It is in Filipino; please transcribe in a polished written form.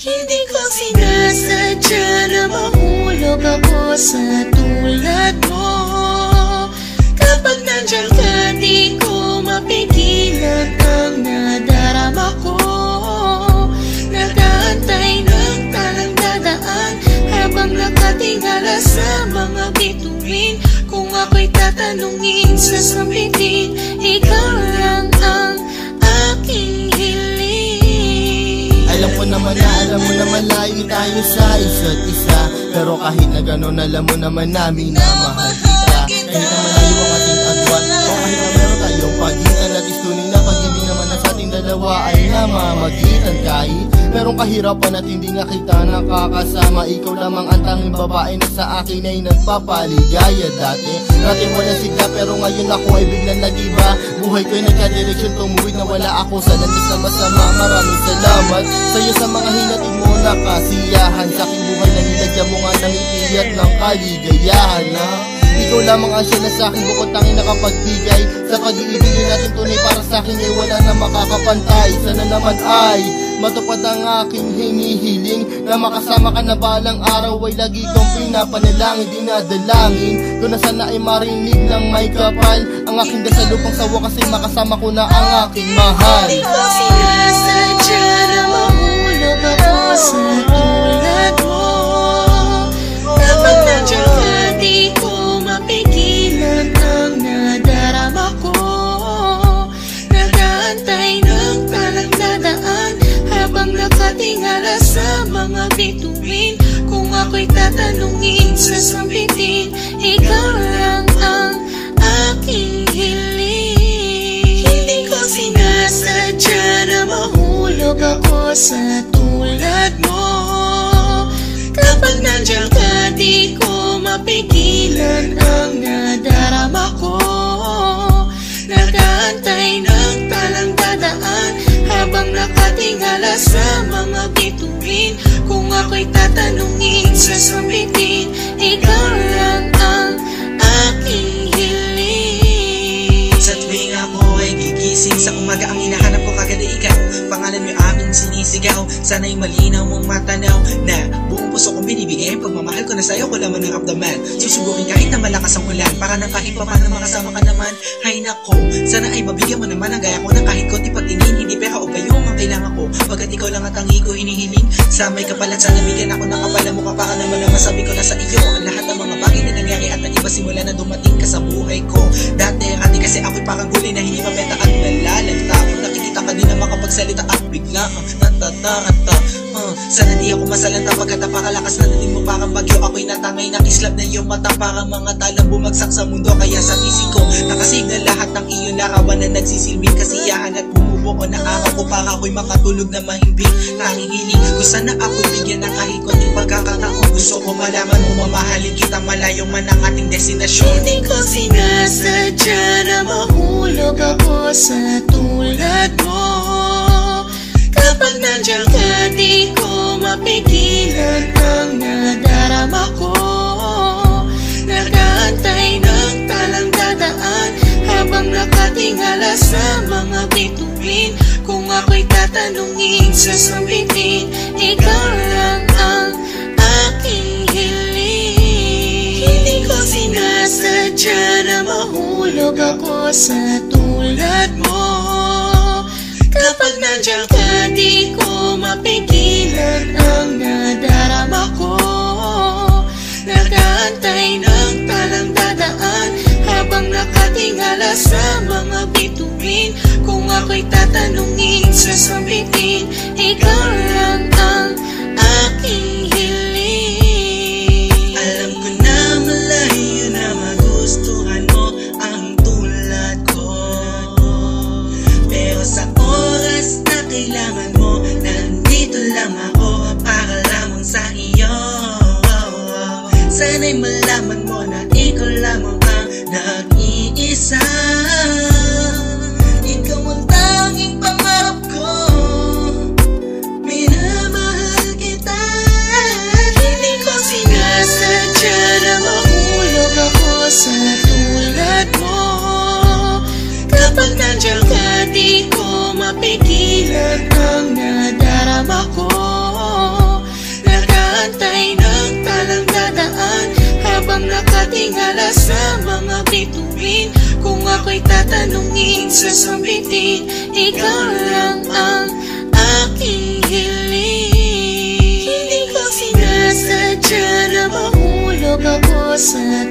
Hindi ko sinasadya na mahulog ako sa tulad mo. Kapag nandiyan ka, di ko mapigilan ang nadarama ko. Nag-aantay ng talang dadaan habang nakatingala sa mga bituin. Kung ako'y tatanungin, sasabihin, ikaw lang ang aking hiling. Alam mo naman layo tayo sa isa't isa. Pero kahit na gano'n, alam mo naman namin na mahal kita. Kahit na malayo ang ating agwat, o kahit na meron tayong pagitan, nagis tunay na pag-ibig naman na sa ating dalawa ay namamagitan. Kahit merong kahirapan at hindi nga kita nakakasama, ikaw lamang ang tanging babae na sa akin ay nagpapaligaya. Dati wala sigla, pero ngayon ako ay biglang nag-iba. Buhay ko'y nagka-direksyon, tumuwid na wala ako sa landas na masama. Maraming salamat sa'yo sa mga hinatid mo na kasiyahan. Sa aking buhay na nilagyan mo nga ng ngiti at ng kaligayahan, ha? Ikaw lamang ang siya na sa akin bukod tanging nakapagbigay. Sa pag-iibigin natin tunay para sa akin ay wala na makakapantay. Sana naman ay matupad ang aking hinihiling, na makasama ka na balang araw ay lagi kong pinapanalangin, dinadalangin ko na sana ay marinig ng may kapal ang aking dasal upang sa wakas ay makasama ko na ang aking mahal. Hindi ko sinasadya na mahulog ako sa tulad mo. Kapag nandiyan ka, di ko mapigilan ang nadarama ko. Nag-aantay ng talang dadaan habang nakatingala sa mga bituin. Kung ako'y tatanungin, sasabihin, ikaw lang ang aking hiling. Hindi ko sinasadya na mahulog ako sa tulad mo. Kapag nandiyan ka, di ko mapigilan ang nadarama ko. Nag-aantay ng talang dadaan habang nakatingala sa mga bituin. Kung ako'y tatanungin, sasabihin, ikaw lang ang aking hiling. Sa tuwing ako ay gigising sa umaga, ang hinahanap ko kagad ay ikaw. Pangalan mo aming sinisigaw, sana'y malinaw mong matanaw na buong puso kong binibigay. Pagmamahal ko na sa'yo, ko lamang naramdaman. Susubukin kahit na malakas ang ulan, para nang kahit pa paano makasama ka naman. Hay nako, sana ay mabigyan mo naman ang gaya ko na kahit konti pagtingin. Hindi pera o gayong ang kailangan ko, pagkat ikaw lang at tangi ko hinihiling. Sa may kapalan, sana bigyan ako ng kapala mo ka, para naman na masabi ko na sa iyo ang lahat ng mga bagay na nangyari at nag-iba simula na dumating ka sa buhay ko. Dati kasi ako'y parang gulay na hindi mabenta at nalalanta. Kung nakikita ka din na makapagsalita at bigla natatata. Sana di ako masalanta pagkat napakalakas na natin mo parang bagyo. Ako'y natangay na kislap na iyong mata, parang mga talang bumagsak sa mundo. Kaya sa isip ko nakasignal lahat ng iyong larawan na nagsisilbing kasiyahan at bumubuo na araw ko, para ako'y makatulog na mahimbing. Nangingiling ko sana ako'y bigyan ng kahit konting pagkakataon. Gusto ko malaman mo mamahalin kita malayo man ang ating destinasyon. Hindi ko sinasadya na mahulog ako sa tulad mo. Kapag nandiyan ka, di ko mapigilan ang nadarama ko. Nag-aantay ng talang dadaan habang nakatingala sa mga bituin. Kung ako'y tatanungin, sasabihin, ikaw lang ang aking hiling. Hindi ko sinasadya na mahulog ako sa tulad mo. Kapag nandiyan ka, di ko mapigilan ang nadarama ko. Nag-aantay ng talang dadaan habang nakatingala sa mga bituin. Kung ako'y tatanungin, sasabihin, ikaw lang ang aking hiling. Alam ko na malayo na magustuhan mo ang tulad ko, pero sa oras na kailangan mo, nandito lang ako para lamang sa iyo. Sana'y malaman mo na ikaw lamang ang nag-iisa. Ikaw ang tanging pangarap ko, minamahal kita. Hindi ko sinasadya na mahulog ako sa tulad mo. Kapag nandiyan ka, di ko mapigilan ang nadarama ko. bang nakatingala sa mga bituin? Kung ako'y tatanungin, sasabitin, ikaw lang ang aking hiling. Hindi ko sinasadya na mahulog ako sa